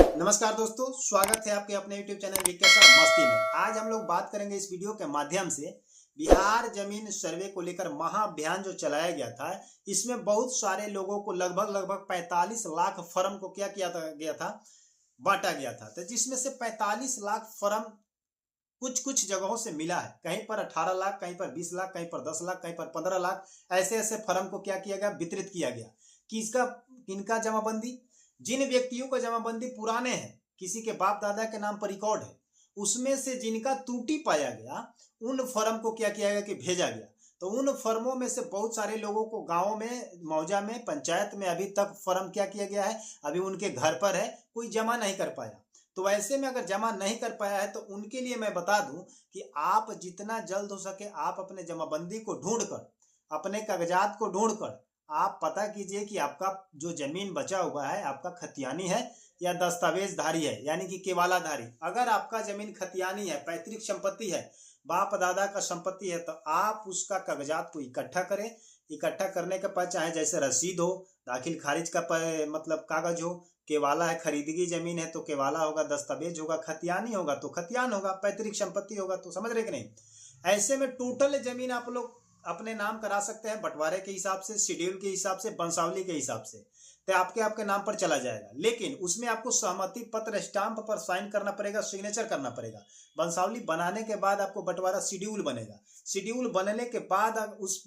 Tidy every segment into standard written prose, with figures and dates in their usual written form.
नमस्कार दोस्तों, स्वागत है आपके अपने YouTube चैनल विकेसर मस्ती में। आज हम लोग बात करेंगे इस वीडियो के माध्यम से बिहार जमीन सर्वे को लेकर महाअभियान जो चलाया गया था। इसमें बहुत सारे लोगों को लगभग 45 लाख फर्म को क्या किया गया था, बांटा गया था। तो जिसमें से 45 लाख फर्म कुछ जगहों से मिला है। कहीं पर 18 लाख, कहीं पर 20 लाख, कहीं पर 10 लाख, कहीं पर 15 लाख, ऐसे फर्म को क्या किया गया, वितरित किया गया। किनका जमाबंदी? जिन व्यक्तियों का जमाबंदी पुराने हैं, किसी के बाप दादा के नाम पर रिकॉर्ड है, उसमें से जिनका त्रुटि पाया गया उन फर्म को क्या किया गया कि भेजा गया। तो उन फर्मों में से बहुत सारे लोगों को गांव में, मौजा में, पंचायत में अभी तक फर्म क्या किया गया है, अभी उनके घर पर है, कोई जमा नहीं कर पाया। तो ऐसे में अगर जमा नहीं कर पाया है तो उनके लिए मैं बता दूं कि आप जितना जल्द हो सके आप अपने जमाबंदी को ढूंढकर, अपने कागजात को ढूंढकर आप पता कीजिए कि आपका जो जमीन बचा हुआ है आपका खतियानी है या दस्तावेजधारी है, यानी कि केवालाधारी। अगर आपका जमीन खतियानी है, पैतृक संपत्ति है, बाप दादा का संपत्ति है, तो आप उसका कागजात को इकट्ठा करें। इकट्ठा करने के बाद चाहे जैसे रसीद हो, दाखिल खारिज का मतलब कागज हो, केवाला है, खरीदगी जमीन है तो केवाला होगा, दस्तावेज होगा, खतियानी होगा तो खतियान होगा, पैतृक संपत्ति होगा तो, समझ रहे कि नहीं। ऐसे में टोटल जमीन आप लोग अपने नाम करा सकते हैं, बंटवारे के हिसाब से, शेड्यूल के हिसाब से, वंशावली के हिसाब से, तो आपके नाम पर चला जाएगा। लेकिन उसमें आपको सहमति पत्र स्टाम्प पर साइन करना पड़ेगा, सिग्नेचर करना पड़ेगा। वंशावली बनाने के बाद आपको बंटवारा शेड्यूल बनेगा। शेड्यूल बनने के बाद उस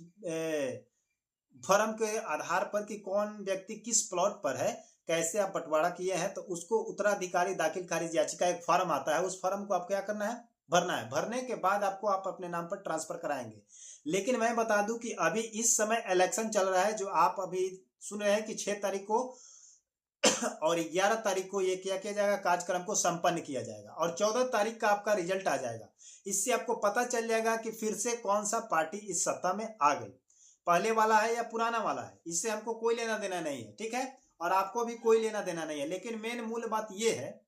फर्म के आधार पर कि कौन व्यक्ति किस प्लॉट पर है, कैसे आप बंटवारा किए हैं, तो उसको उत्तराधिकारी दाखिल खारिज याचिका एक फॉर्म आता है, उस फॉर्म को आप क्या करना है, भरना है। भरने के बाद आपको आप अपने नाम पर ट्रांसफर कराएंगे। लेकिन मैं बता दूं कि अभी इस समय इलेक्शन चल रहा है, जो आप अभी सुन रहे हैं कि 6 तारीख को और 11 तारीख को ये क्या किया जाएगा, कार्यक्रम को संपन्न किया जाएगा और 14 तारीख का आपका रिजल्ट आ जाएगा। इससे आपको पता चल जाएगा कि फिर से कौन सा पार्टी इस सत्ता में आ गई, पहले वाला है या पुराना वाला है। इससे हमको कोई लेना देना नहीं है, ठीक है, और आपको भी कोई लेना देना नहीं है। लेकिन मेन मूल बात यह है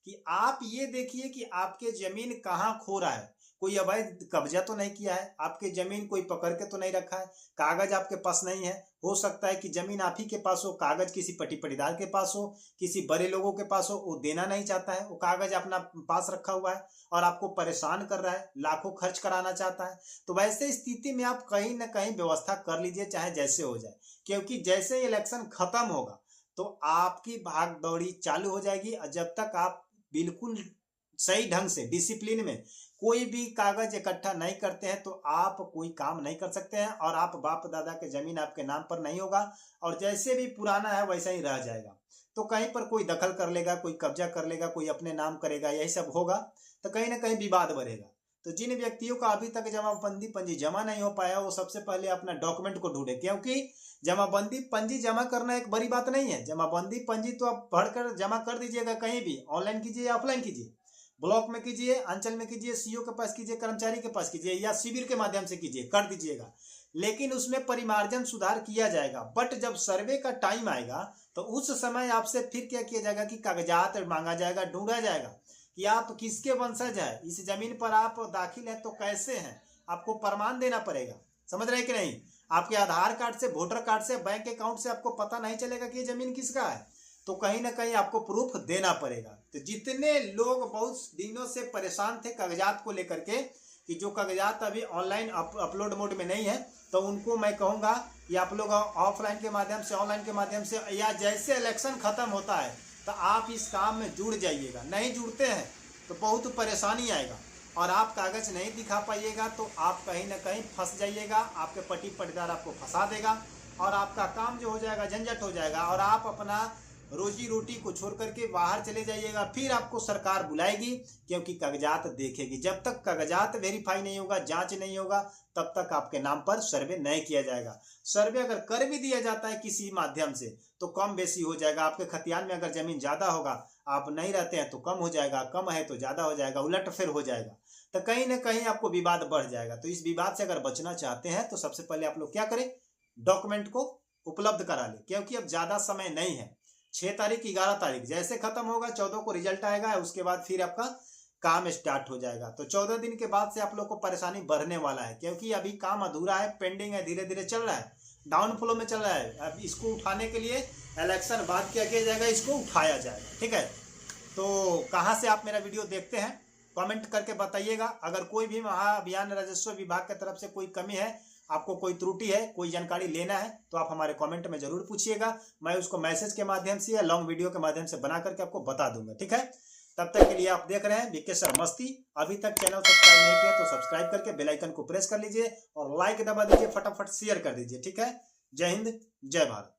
कि आप ये देखिए कि आपके जमीन कहाँ खो रहा है। कोई अवैध कब्जा तो नहीं किया है, आपके जमीन कोई पकड़ के तो नहीं रखा है, कागज आपके पास नहीं है। हो सकता है कि जमीन आप ही के पास हो, कागज किसी पट्टीदार के पास हो, किसी बड़े लोगों के पास हो, वो देना नहीं चाहता है, वो कागज अपना पास रखा हुआ है और आपको परेशान कर रहा है, लाखों खर्च कराना चाहता है। तो वैसे स्थिति में आप कहीं ना कहीं व्यवस्था कर लीजिए, चाहे जैसे हो जाए, क्योंकि जैसे इलेक्शन खत्म होगा तो आपकी भाग दौड़ी चालू हो जाएगी। और जब तक आप बिल्कुल सही ढंग से डिसिप्लिन में कोई भी कागज इकट्ठा नहीं करते हैं तो आप कोई काम नहीं कर सकते हैं और आप बाप दादा के जमीन आपके नाम पर नहीं होगा और जैसे भी पुराना है वैसा ही रह जाएगा। तो कहीं पर कोई दखल कर लेगा, कोई कब्जा कर लेगा, कोई अपने नाम करेगा, यही सब होगा तो कहीं ना कहीं विवाद बढ़ेगा। तो जिन व्यक्तियों का अभी तक जमाबंदी पंजी जमा नहीं हो पाया वो सबसे पहले अपना डॉक्यूमेंट को ढूंढे, क्योंकि जमाबंदी पंजी जमा करना एक बड़ी बात नहीं है। जमाबंदी पंजी तो आप भरकर जमा कर दीजिएगा, कहीं भी ऑनलाइन कीजिए या ऑफलाइन कीजिए, ब्लॉक में कीजिए, अंचल में कीजिए, सीओ के पास कीजिए, कर्मचारी के पास कीजिए या शिविर के माध्यम से कीजिए, कर दीजिएगा। लेकिन उसमें परिमार्जन सुधार किया जाएगा। बट जब सर्वे का टाइम आएगा तो उस समय आपसे फिर क्या किया जाएगा कि कागजात मांगा जाएगा, ढूंढा जाएगा कि आप किसके वंशज है, इस जमीन पर आप दाखिल हैं तो कैसे हैं, आपको प्रमाण देना पड़ेगा। समझ रहे कि नहीं। आपके आधार कार्ड से, वोटर कार्ड से, बैंक अकाउंट से आपको पता नहीं चलेगा कि ये जमीन किसका है, तो कहीं ना कहीं आपको प्रूफ देना पड़ेगा। तो जितने लोग बहुत दिनों से परेशान थे कागजात को लेकर के कि जो कागजात अभी ऑनलाइन अपलोड मोड में नहीं है, तो उनको मैं कहूँगा कि आप लोग ऑफलाइन के माध्यम से, ऑनलाइन के माध्यम से, या जैसे इलेक्शन खत्म होता है तो आप इस काम में जुड़ जाइएगा। नहीं जुड़ते हैं तो बहुत परेशानी आएगा और आप कागज नहीं दिखा पाइएगा तो आप कहीं ना कहीं फंस जाइएगा, आपके पट्टीदार आपको फंसा देगा और आपका काम जो हो जाएगा झंझट हो जाएगा और आप अपना रोजी रोटी को छोड़ करके बाहर चले जाइएगा। फिर आपको सरकार बुलाएगी क्योंकि कागजात देखेगी। जब तक कागजात वेरीफाई नहीं होगा, जांच नहीं होगा, तब तक आपके नाम पर सर्वे नहीं किया जाएगा। सर्वे अगर कर भी दिया जाता है किसी माध्यम से तो कम बेसी हो जाएगा। आपके खतियान में अगर जमीन ज्यादा होगा, आप नहीं रहते हैं तो कम हो जाएगा, कम है तो ज्यादा हो जाएगा, उलट फिर हो जाएगा, तो कहीं ना कहीं आपको विवाद बढ़ जाएगा। तो इस विवाद से अगर बचना चाहते हैं तो सबसे पहले आप लोग क्या करें, डॉक्यूमेंट को उपलब्ध करा लें, क्योंकि अब ज्यादा समय नहीं है। 6 तारीख 11 तारीख जैसे खत्म होगा, 14 को रिजल्ट आएगा, उसके बाद फिर आपका काम स्टार्ट हो जाएगा। तो 14 दिन के बाद से आप लोग को परेशानी बढ़ने वाला है, क्योंकि अभी काम अधूरा है, पेंडिंग है, धीरे धीरे चल रहा है, डाउन फ्लो में चल रहा है। अब इसको उठाने के लिए इलेक्शन बाद क्या किया जाएगा, इसको उठाया जाएगा, ठीक है। तो कहाँ से आप मेरा वीडियो देखते हैं कमेंट करके बताइएगा। अगर कोई भी महाअभियान राजस्व विभाग की तरफ से कोई कमी है, आपको कोई त्रुटि है, कोई जानकारी लेना है, तो आप हमारे कमेंट में जरूर पूछिएगा। मैं उसको मैसेज के माध्यम से या लॉन्ग वीडियो के माध्यम से बना करके आपको बता दूंगा, ठीक है। तब तक के लिए आप देख रहे हैं वीके सर मस्ती। अभी तक चैनल सब्सक्राइब नहीं किया तो सब्सक्राइब करके बेल आइकन को प्रेस कर लीजिए और लाइक दबा दीजिए, फटाफट शेयर कर दीजिए, ठीक है। जय हिंद, जय भारत।